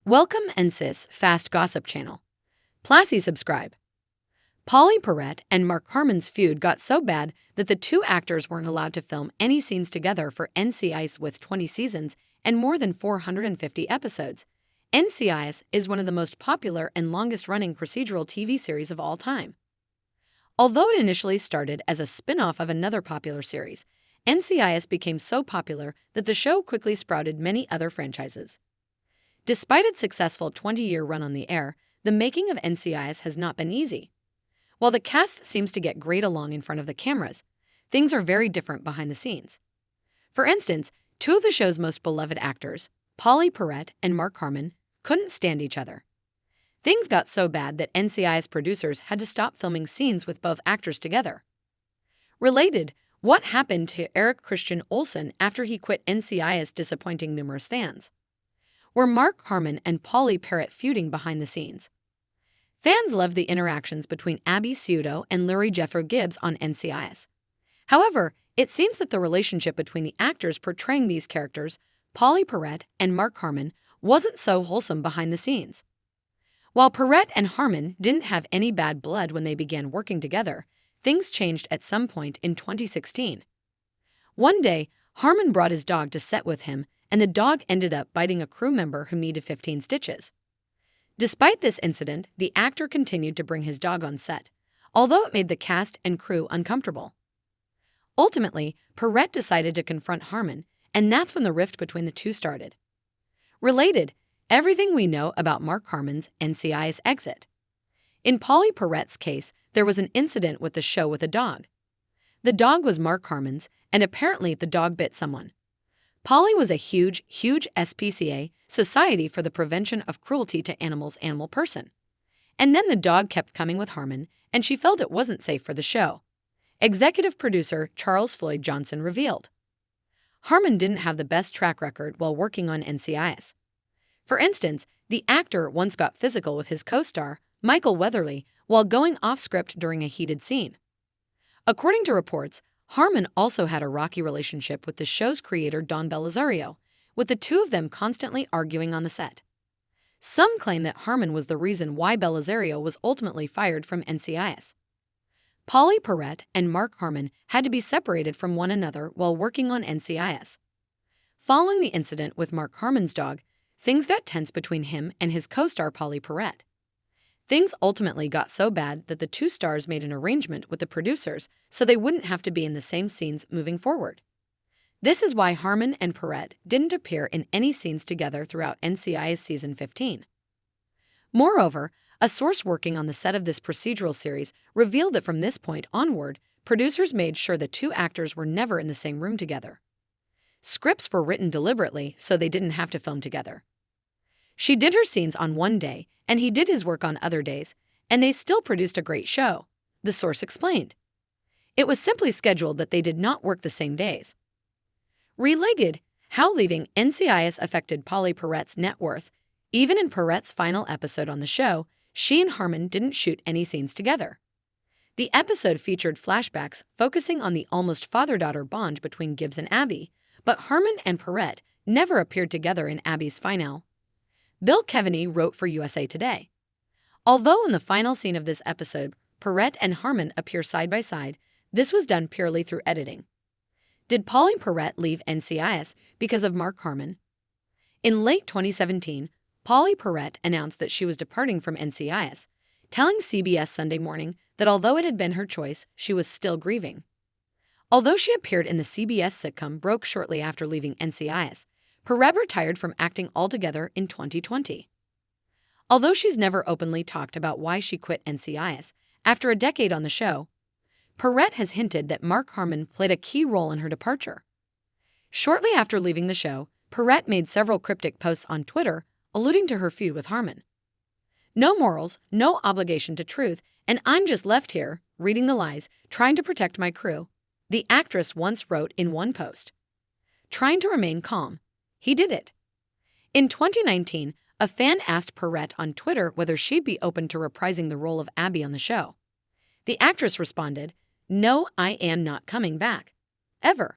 Welcome NCIS Fast Gossip Channel. Plassy subscribe. Pauley Perrette and Mark Harmon's feud got so bad that the two actors weren't allowed to film any scenes together for NCIS with 20 seasons and more than 450 episodes. NCIS is one of the most popular and longest-running procedural TV series of all time. Although it initially started as a spin-off of another popular series, NCIS became so popular that the show quickly sprouted many other franchises. Despite its successful 20-year run on the air, the making of NCIS has not been easy. While the cast seems to get great along in front of the cameras, things are very different behind the scenes. For instance, two of the show's most beloved actors, Pauley Perrette and Mark Harmon, couldn't stand each other. Things got so bad that NCIS producers had to stop filming scenes with both actors together. Related, what happened to Erik Christian Olsen after he quit NCIS, disappointing numerous fans? Were Mark Harmon and Pauley Perrette feuding behind the scenes? Fans loved the interactions between Abby Ciuto and Larry Jeffro Gibbs on NCIS. However, it seems that the relationship between the actors portraying these characters, Pauley Perrette and Mark Harmon, wasn't so wholesome behind the scenes. While Perrette and Harmon didn't have any bad blood when they began working together, things changed at some point in 2016. One day, Harmon brought his dog to set with him, and the dog ended up biting a crew member who needed 15 stitches. Despite this incident, the actor continued to bring his dog on set, although it made the cast and crew uncomfortable. Ultimately, Perrette decided to confront Harmon, and that's when the rift between the two started. Related, everything we know about Mark Harmon's NCIS exit. In Pauley Perrette's case, there was an incident with the show with a dog. The dog was Mark Harmon's, and apparently the dog bit someone. Pauley was a huge SPCA, Society for the Prevention of Cruelty to Animals animal person. And then the dog kept coming with Harmon, and she felt it wasn't safe for the show. Executive producer Charles Floyd Johnson revealed. Harmon didn't have the best track record while working on NCIS. For instance, the actor once got physical with his co-star, Michael Weatherly, while going off-script during a heated scene. According to reports, Harmon also had a rocky relationship with the show's creator Don Belisario, with the two of them constantly arguing on the set. Some claim that Harmon was the reason why Belisario was ultimately fired from NCIS. Pauley Perrette and Mark Harmon had to be separated from one another while working on NCIS. Following the incident with Mark Harmon's dog, things got tense between him and his co-star Pauley Perrette. Things ultimately got so bad that the two stars made an arrangement with the producers so they wouldn't have to be in the same scenes moving forward. This is why Harmon and Perrette didn't appear in any scenes together throughout NCIS Season 15. Moreover, a source working on the set of this procedural series revealed that from this point onward, producers made sure the two actors were never in the same room together. Scripts were written deliberately so they didn't have to film together. She did her scenes on one day, and he did his work on other days, and they still produced a great show, the source explained. It was simply scheduled that they did not work the same days. Related, how leaving NCIS affected Pauley Perrette's net worth. Even in Perrette's final episode on the show, she and Harmon didn't shoot any scenes together. The episode featured flashbacks focusing on the almost father-daughter bond between Gibbs and Abby, but Harmon and Perrette never appeared together in Abby's finale. Bill Kevaney wrote for USA Today. Although in the final scene of this episode, Perrette and Harmon appear side by side, this was done purely through editing. Did Pauley Perrette leave NCIS because of Mark Harmon? In late 2017, Pauley Perrette announced that she was departing from NCIS, telling CBS Sunday Morning that although it had been her choice, she was still grieving. Although she appeared in the CBS sitcom Broke shortly after leaving NCIS, Perrette retired from acting altogether in 2020. Although she's never openly talked about why she quit NCIS after a decade on the show, Perrette has hinted that Mark Harmon played a key role in her departure. Shortly after leaving the show, Perrette made several cryptic posts on Twitter alluding to her feud with Harmon. No morals, no obligation to truth, and I'm just left here, reading the lies, trying to protect my crew, the actress once wrote in one post. Trying to remain calm. He did it. In 2019, a fan asked Perrette on Twitter whether she'd be open to reprising the role of Abby on the show. The actress responded, "No, I am not coming back. Ever."